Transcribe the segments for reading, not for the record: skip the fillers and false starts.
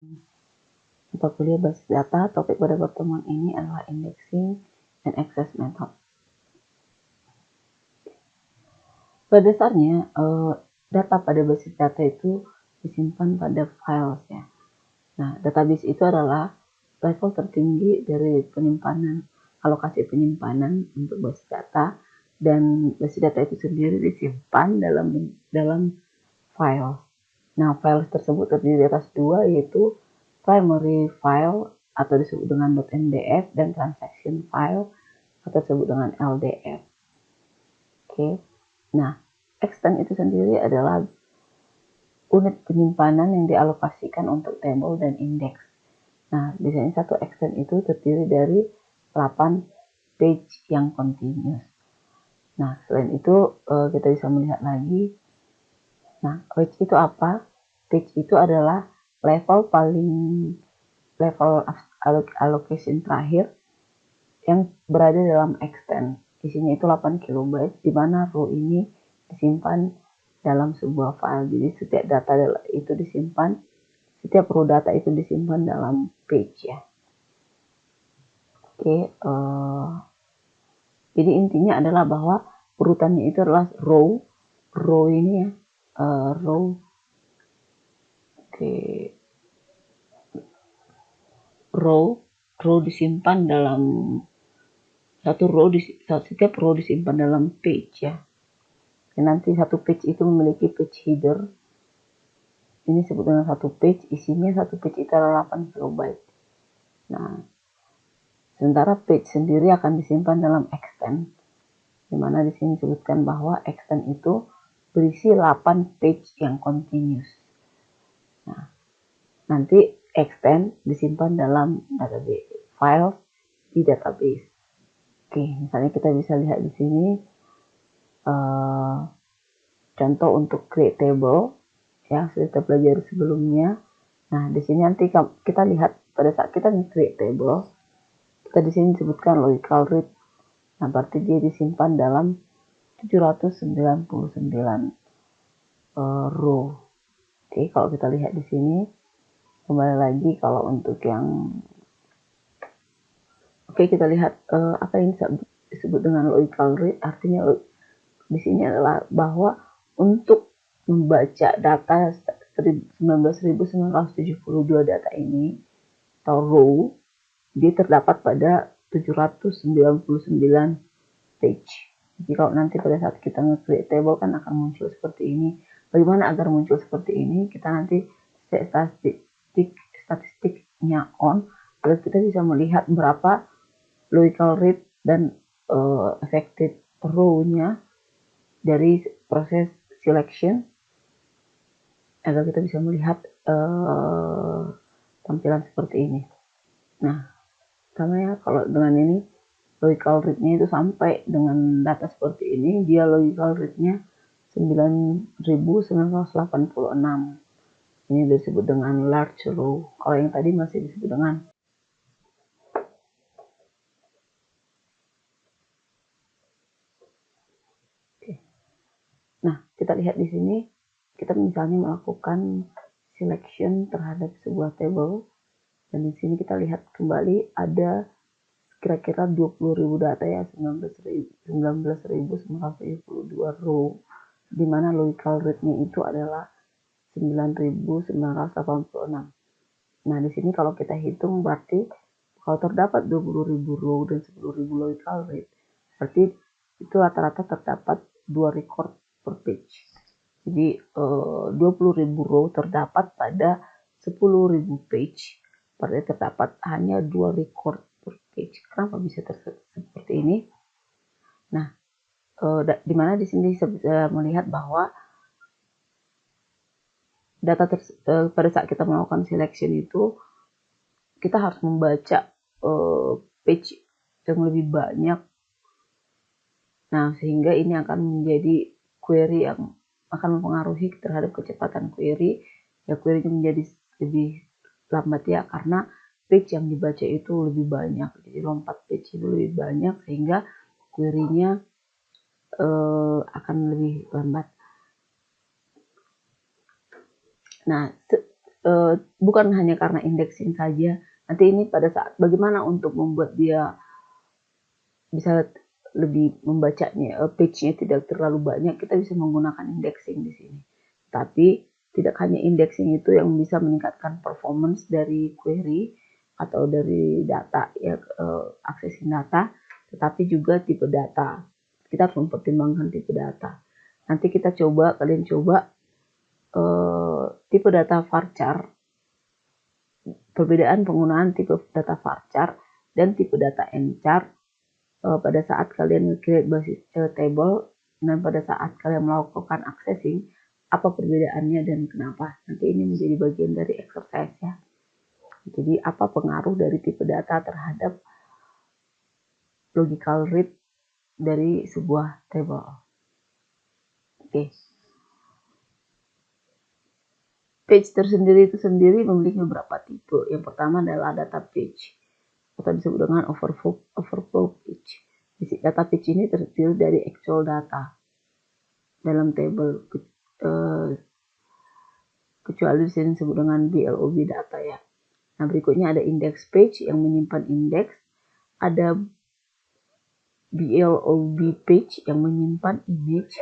Mata kuliah basis data. Topik pada pertemuan ini adalah indexing and access method. Pada dasarnya, data pada basis data itu disimpan pada files ya. Nah, database itu adalah level tertinggi dari penyimpanan, alokasi penyimpanan untuk basis data, dan basis data itu sendiri disimpan dalam file. Nah, file tersebut terdiri atas dua, yaitu primary file atau disebut dengan .mdf dan transaction file atau disebut dengan LDF. Oke. Nah, extent itu sendiri adalah unit penyimpanan yang dialokasikan untuk table dan indeks. Nah, biasanya satu extent itu terdiri dari 8 page yang continuous. Nah, selain itu kita bisa melihat lagi. Nah, page itu apa? Page itu adalah level allocation terakhir yang berada dalam extent. Isinya itu 8 kilobyte, di mana row ini disimpan dalam sebuah file. Jadi setiap data itu disimpan, setiap row data itu disimpan dalam page ya. Oke, jadi intinya adalah bahwa urutannya itu adalah row ini ya, row. Oke, row disimpan dalam setiap row disimpan dalam page ya. Dan nanti satu page itu memiliki page header. Ini disebut dengan satu page, isinya satu page itu adalah 8 kilobyte. Nah, sementara page sendiri akan disimpan dalam extent, di mana di sini disebutkan bahwa extent itu berisi 8 page yang continuous. Nah, nanti extent disimpan dalam database file di database. Oke, misalnya kita bisa lihat di sini contoh untuk create table ya, sudah kita pelajari sebelumnya. Nah, di sini nanti kita lihat pada saat kita create table, kita di sini disebutkan logical read. Nah, berarti dia disimpan dalam 799 row. Oke, kalau kita lihat di sini, kembali lagi kalau untuk yang kita lihat apa yang disebut dengan logical read. Artinya di sini adalah bahwa untuk membaca data 19.972 data ini atau row, dia terdapat pada 799 page. Jadi kalau nanti pada saat kita nge-create table kan akan muncul seperti ini. Bagaimana agar muncul seperti ini? Kita nanti set statistiknya on, agar kita bisa melihat berapa logical read dan affected row-nya dari proses selection, agar kita bisa melihat tampilan seperti ini. Nah, karena ya kalau dengan ini logical read-nya itu sampai dengan data seperti ini, dia logical read-nya 9.986. Ini disebut dengan large row. Kalau yang tadi masih disebut dengan Nah, kita lihat di sini, kita misalnya melakukan selection terhadap sebuah table, dan di sini kita lihat kembali ada kira-kira 20.000 data ya, 19.972 row, di mana logical rate-nya itu adalah 9.986. Nah, di sini kalau kita hitung berarti kalau terdapat 20.000 row dan 10.000 logical rate, berarti itu rata-rata terdapat 2 record per page. Jadi 20.000 row terdapat pada 10.000 page, berarti terdapat hanya 2 record per page. Kenapa bisa seperti ini? Nah, di mana di sini bisa melihat bahwa data pada saat kita melakukan selection itu kita harus membaca page yang lebih banyak. Nah, sehingga ini akan menjadi query yang akan mempengaruhi terhadap kecepatan query. Ya, query menjadi lebih lambat ya, karena page yang dibaca itu lebih banyak. Jadi lompat page itu lebih banyak sehingga query-nya akan lebih lambat. Nah, bukan hanya karena indexing saja. Nanti ini pada saat bagaimana untuk membuat dia bisa lebih membacanya, page-nya tidak terlalu banyak, kita bisa menggunakan indexing di sini. Tapi tidak hanya indexing itu yang bisa meningkatkan performance dari query atau dari data ya, accessing data, tetapi juga tipe data. Kita harus mempertimbangkan tipe data. Nanti kalian coba tipe data varchar, perbedaan penggunaan tipe data varchar dan tipe data nchar pada saat kalian nge-create basis table dan pada saat kalian melakukan accessing, apa perbedaannya dan kenapa. Nanti ini menjadi bagian dari exercise ya. Jadi apa pengaruh dari tipe data terhadap logical read dari sebuah table. Oke. Page tersendiri itu sendiri memiliki beberapa tipe. Yang pertama adalah data page atau disebut dengan overflow page. Data page ini terdiri dari actual data dalam table, kecuali di sini disebut dengan BLOB data ya. Nah, berikutnya ada index page yang menyimpan indeks, ada BLOB page yang menyimpan image,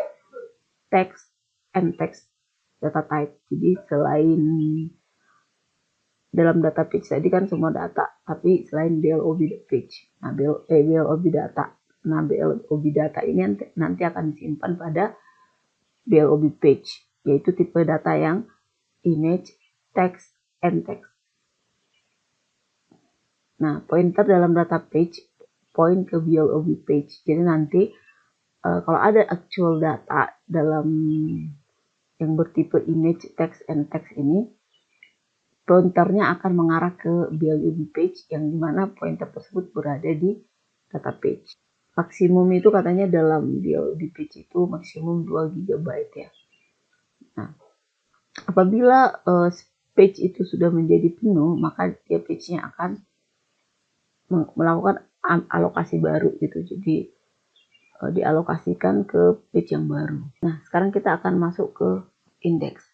text, and text data type. Jadi selain dalam data page tadi kan semua data, tapi selain BLOB page, nah BLOB data, nah BLOB data ini nanti akan disimpan pada BLOB page, yaitu tipe data yang image, text, and text. Nah, pointer dalam data page point ke BLOB page. Jadi nanti kalau ada actual data dalam yang bertipe image, text, and text ini, pointernya akan mengarah ke BLOB page yang dimana pointer tersebut berada di data page. Maksimum itu katanya dalam BLOB page itu maksimum 2 GB ya. Nah, apabila page itu sudah menjadi penuh, maka dia page-nya akan melakukan alokasi baru gitu. Jadi dialokasikan ke page yang baru. Nah, sekarang kita akan masuk ke indeks.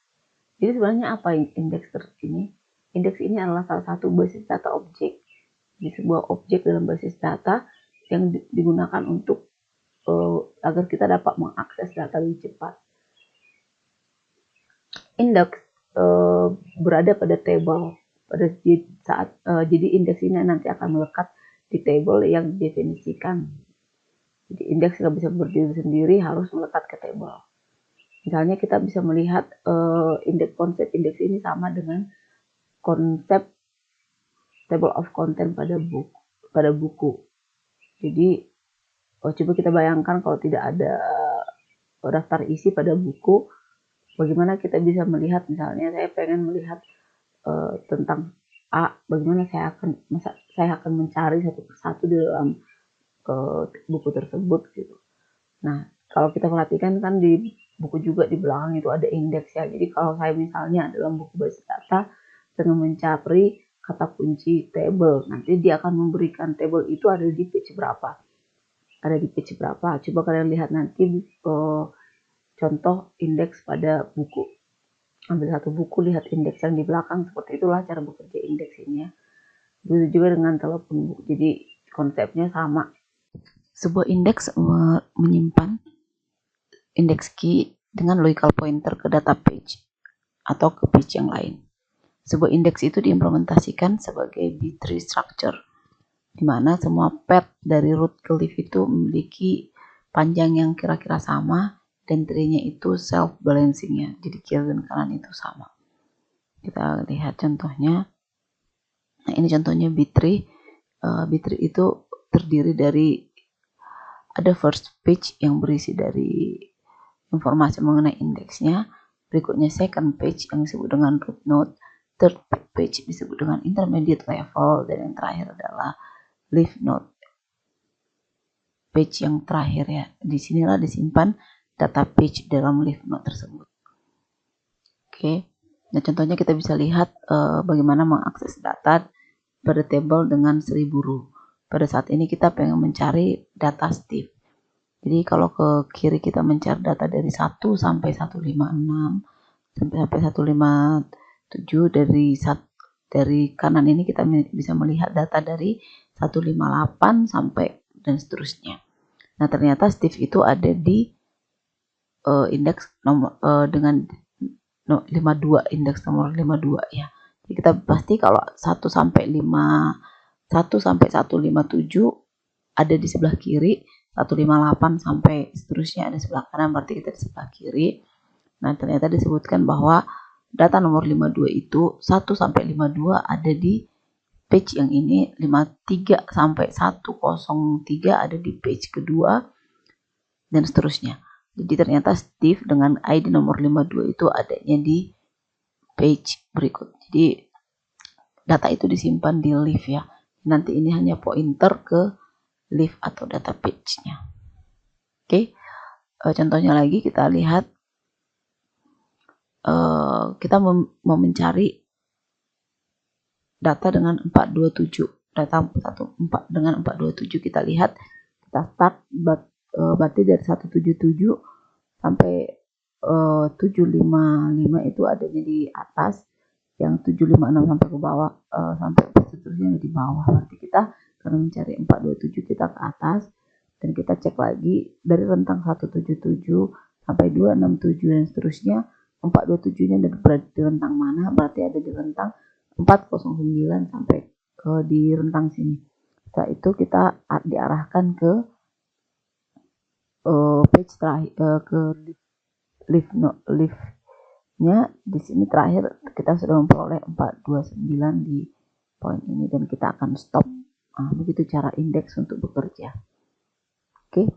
Jadi sebenarnya apa indeks ini? Indeks ini adalah salah satu basis data objek. Di sebuah objek dalam basis data yang digunakan untuk agar kita dapat mengakses data lebih cepat. Indeks berada pada table pada saat jadi indeks ini nanti akan melekat di table yang didefinisikan. Jadi indeks nggak bisa berdiri sendiri, harus melekat ke table. Misalnya kita bisa melihat konsep indeks ini sama dengan konsep table of content pada buku. Jadi coba kita bayangkan kalau tidak ada daftar isi pada buku, bagaimana kita bisa melihat, misalnya saya pengen melihat tentang A, bagaimana saya akan mencari satu persatu di dalam buku tersebut gitu. Nah, kalau kita perhatikan kan di buku juga di belakang itu ada indeks ya. Jadi kalau saya misalnya dalam buku basis data dengan mencari kata kunci table, nanti dia akan memberikan table itu ada di page berapa. Ada di page berapa. Coba kalian lihat nanti contoh indeks pada buku. Ambil satu buku, lihat indeks yang di belakang. Seperti itulah cara bekerja indeks ini ya. Begitu juga dengan telepon buku. Jadi konsepnya sama. Sebuah indeks menyimpan index key dengan logical pointer ke data page atau ke page yang lain. Sebuah indeks itu diimplementasikan sebagai B-tree structure, di mana semua path dari root ke leaf itu memiliki panjang yang kira-kira sama dan tree-nya itu self-balancing ya, jadi kiri dan kanan itu sama. Kita lihat contohnya. Nah, ini contohnya B-tree. B-tree itu terdiri dari ada first page yang berisi dari informasi mengenai indeksnya, berikutnya second page yang disebut dengan root node, third page disebut dengan intermediate level, dan yang terakhir adalah leaf node. Page yang terakhir ya, disinilah disimpan data page dalam leaf node tersebut. Oke, nah contohnya kita bisa lihat bagaimana mengakses data pada table dengan 1000 row. Pada saat ini kita pengen mencari data Steve. Jadi kalau ke kiri kita mencari data dari 1 sampai 156 sampai 157 7 dari kanan ini kita bisa melihat data dari 158 sampai dan seterusnya. Nah, ternyata Steve itu ada di indeks nomor dengan 52, indeks nomor 52 ya. Jadi kita pasti kalau 1 sampai 157 ada di sebelah kiri, 158 sampai seterusnya ada sebelah kanan, berarti kita di sebelah kiri. Nah, ternyata disebutkan bahwa data nomor 52 itu 1 sampai 52 ada di page yang ini, 53 sampai 103 ada di page kedua, dan seterusnya. Jadi ternyata Steve dengan ID nomor 52 itu adanya di page berikut. Jadi data itu disimpan di leaf ya. Nanti ini hanya pointer ke leaf atau data page-nya. Oke. Contohnya lagi kita lihat kita mau mencari data dengan 427. Data 4 dengan 427 kita lihat, kita start berarti dari 177 sampai 755 itu adanya di atas, yang 756 sampai ke bawah, sampai seterusnya di bawah. Berarti kita karena mencari 427 kita ke atas, dan kita cek lagi dari rentang 177 sampai 267 dan seterusnya, 427-nya berada di rentang mana? Berarti ada di rentang 409 sampai di rentang sini. Setelah itu kita diarahkan ke page terakhir, ke leaf-nya. Di sini terakhir kita sudah memperoleh 429 di poin ini, dan kita akan stop. Begitu cara indeks untuk bekerja. Oke.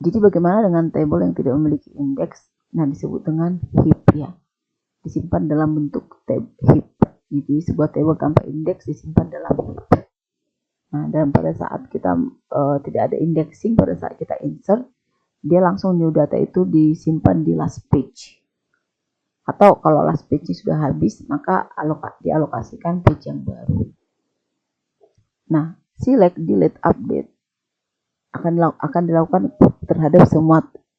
Jadi bagaimana dengan table yang tidak memiliki indeks? Nah, disebut dengan heap ya. Disimpan dalam bentuk heap. Jadi sebuah table tanpa indeks disimpan dalam heap. Nah, dan pada saat kita tidak ada indexing, pada saat kita insert, dia langsung new data itu disimpan di last page. Atau kalau last page-nya sudah habis, maka dialokasikan page yang baru. Nah, select, delete, update akan dilakukan terhadap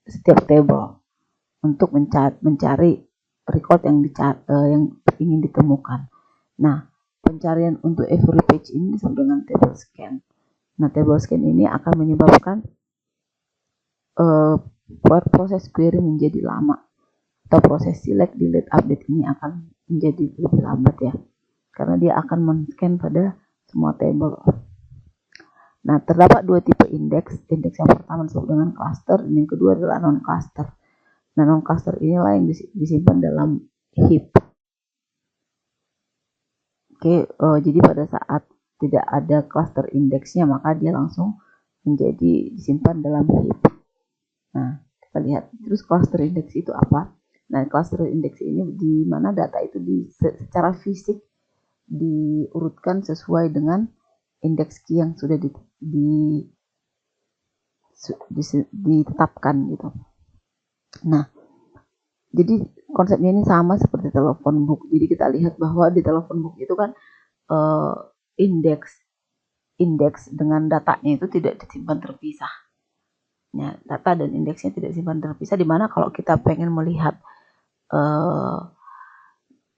setiap table untuk mencari record yang ingin ditemukan. Nah, pencarian untuk every page ini disebut dengan table scan. Nah, table scan ini akan menyebabkan proses query menjadi lama, atau proses select, delete, update ini akan menjadi lebih lambat ya, karena dia akan men-scan pada semua table. Nah, terdapat dua tipe indeks. Indeks yang pertama disebut dengan cluster, dan yang kedua adalah non-cluster. Nah, non-cluster inilah yang disimpan dalam heap. Oke, jadi pada saat tidak ada cluster indeksnya, maka dia langsung menjadi disimpan dalam heap. Nah, kita lihat terus cluster index itu apa. Nah, cluster index ini di mana data itu secara fisik diurutkan sesuai dengan indeks key yang sudah ditetapkan gitu. Nah, jadi konsepnya ini sama seperti telepon book. Jadi kita lihat bahwa di telepon book itu kan indeks dengan datanya itu tidak disimpan terpisah. Ya, data dan indeksnya tidak disimpan terpisah, di mana kalau kita pengen melihat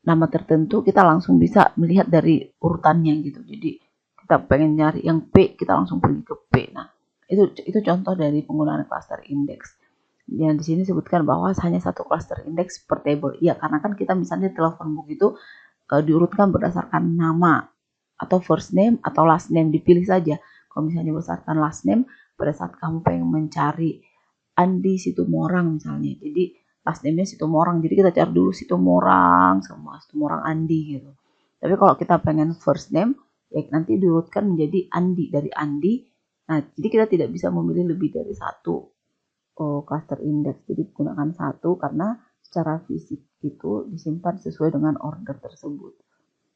nama tertentu, kita langsung bisa melihat dari urutannya gitu. Jadi kita pengen nyari yang P, kita langsung pergi ke P. Nah, itu contoh dari penggunaan cluster index. Yang di sini disebutkan bahwa hanya satu cluster index per table. Iya, karena kan kita misalnya di telepon book itu diurutkan berdasarkan nama atau first name atau last name, dipilih saja. Kalau misalnya berdasarkan last name, pada saat kamu pengen mencari Andi Situmorang misalnya, jadi last name-nya Situmorang, jadi kita cari dulu Situmorang sama Situmorang Andi gitu. Tapi kalau kita pengen first name, ya nanti diurutkan menjadi Andi, dari Andi. Nah, jadi kita tidak bisa memilih lebih dari satu cluster index. Jadi gunakan satu karena secara fisik itu disimpan sesuai dengan order tersebut.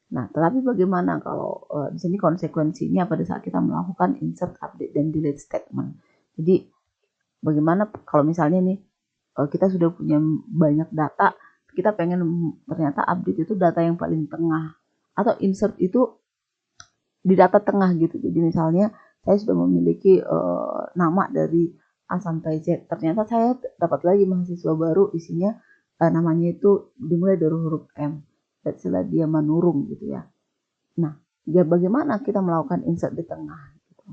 Nah, tetapi bagaimana kalau di sini konsekuensinya pada saat kita melakukan insert, update, dan delete statement. Jadi bagaimana kalau misalnya nih kita sudah punya banyak data, kita pengen ternyata update itu data yang paling tengah, atau insert itu di data tengah gitu. Jadi misalnya saya sudah memiliki nama dari A sampai Z, ternyata saya dapat lagi mahasiswa baru, isinya namanya itu dimulai dari huruf M. Setelah dia menurun gitu ya. Nah, ya bagaimana kita melakukan insert di tengah? Gitu.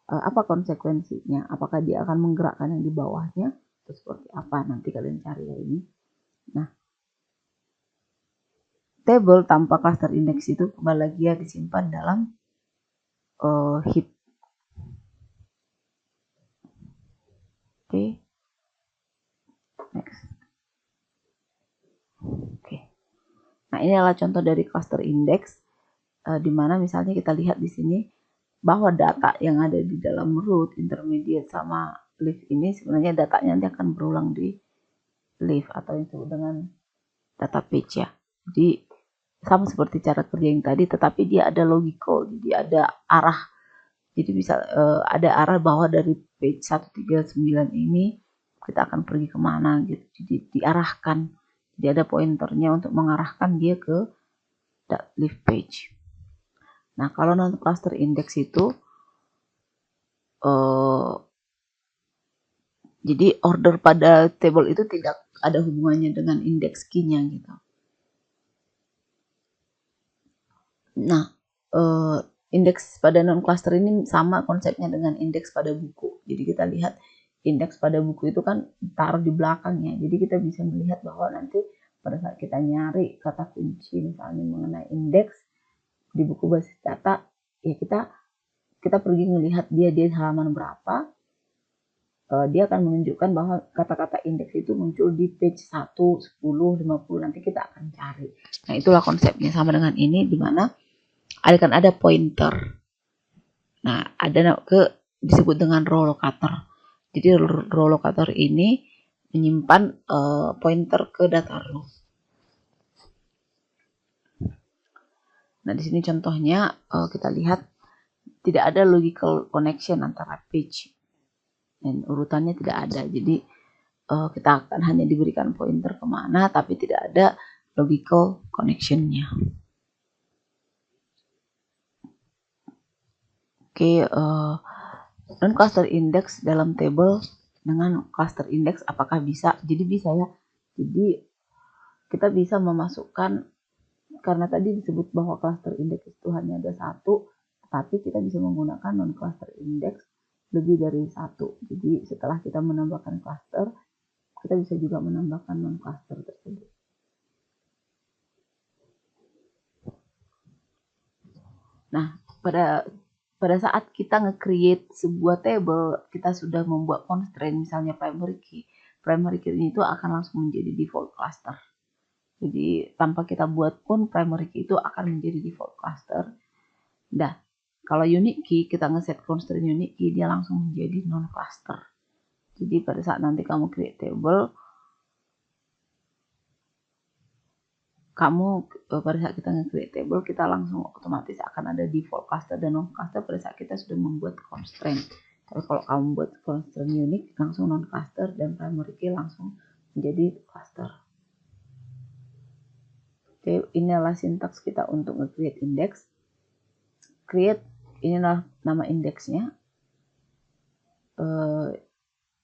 Apa konsekuensinya? Apakah dia akan menggerakkan yang di bawahnya? Atau seperti apa? Nanti kalian cari ya ini. Nah, table tanpa cluster index itu kembali lagi ya disimpan dalam heap. Oke. Next. Oke. Nah, ini adalah contoh dari cluster index di mana misalnya kita lihat di sini bahwa data yang ada di dalam root, intermediate sama leaf ini sebenarnya datanya nanti akan berulang di leaf atau yang disebut dengan data page ya. Jadi sama seperti cara kerja yang tadi, tetapi dia ada logical, jadi ada arah. Jadi bisa ada arah bahwa dari page 139 ini kita akan pergi kemana gitu. Jadi diarahkan. Jadi ada pointernya untuk mengarahkan dia ke leaf page. Nah, kalau non cluster index itu jadi order pada table itu tidak ada hubungannya dengan index key-nya gitu. Nah, indeks pada non cluster ini sama konsepnya dengan indeks pada buku. Jadi kita lihat indeks pada buku itu kan taruh di belakangnya. Jadi kita bisa melihat bahwa nanti pada saat kita nyari kata kunci misalnya mengenai indeks di buku basis data, ya kita pergi melihat dia di halaman berapa. Dia akan menunjukkan bahwa kata-kata indeks itu muncul di page 1, 10, 50, nanti kita akan cari. Nah, itulah konsepnya sama dengan ini, di mana akan ada pointer. Nah, ada disebut dengan row locator. Jadi row locator ini menyimpan pointer ke data row. Nah, di sini contohnya kita lihat tidak ada logical connection antara page dan urutannya tidak ada. Jadi kita akan hanya diberikan pointer kemana, tapi tidak ada logical connection-nya. Oke, non cluster index dalam table dengan cluster index apakah bisa? Jadi bisa ya. Jadi kita bisa memasukkan, karena tadi disebut bahwa cluster index itu hanya ada satu, tapi kita bisa menggunakan non cluster index lebih dari satu. Jadi setelah kita menambahkan cluster, kita bisa juga menambahkan non cluster tersebut. Nah, pada saat kita nge-create sebuah table, kita sudah membuat constraint, misalnya primary key. Primary key itu akan langsung menjadi default cluster. Jadi tanpa kita buat pun primary key itu akan menjadi default cluster. Nah, kalau unique key kita ngeset constraint unique key, dia langsung menjadi non cluster. Jadi pada saat nanti kamu create table, pada saat kita nge-create table, kita langsung otomatis akan ada default cluster dan non cluster pada saat kita sudah membuat constraint. Tapi kalau kamu buat constraint unique, langsung non cluster dan primary key langsung menjadi cluster. Oke, inilah sintaks kita untuk nge-create index. Create, inilah nama indeksnya.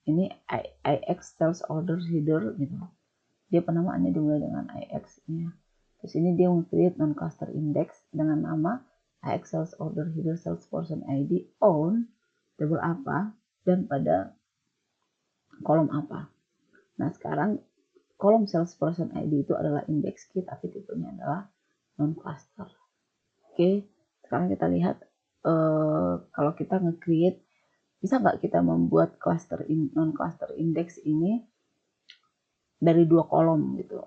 Ini IX sales order header gitu. Dia penamaannya dimulai dengan IX-nya. Terus ini dia meng-create non-cluster index dengan nama IX sales order header sales person ID on table apa dan pada kolom apa. Nah, sekarang kolom salesperson ID itu adalah index key, tapi tipenya adalah non-cluster. Oke, sekarang kita lihat kalau kita nge-create, bisa nggak kita membuat non-cluster index ini dari dua kolom gitu.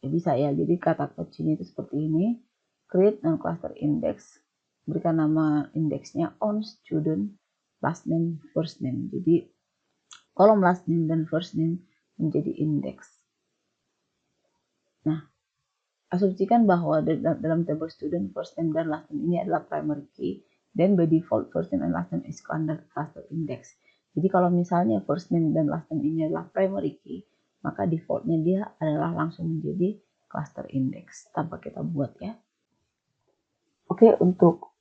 Ya, bisa ya, jadi kata kuncinya itu seperti ini, create non-cluster index, berikan nama indeksnya on student last name first name. Jadi kolom last name dan first name menjadi indeks. Nah, asumsikan bahwa dalam table student first name dan last name ini adalah primary key, dan by default first name and last name is under cluster index. Jadi kalau misalnya first name dan last name ini adalah primary key, maka defaultnya dia adalah langsung menjadi cluster index tanpa kita buat ya. Oke, untuk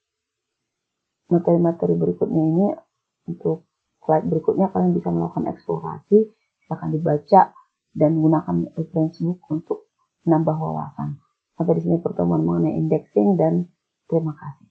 materi-materi berikutnya ini, untuk slide berikutnya kalian bisa melakukan eksplorasi, silahkan dibaca dan gunakan referensi buku untuk menambah wawasan. Sampai di sini pertemuan mengenai indexing dan terima kasih.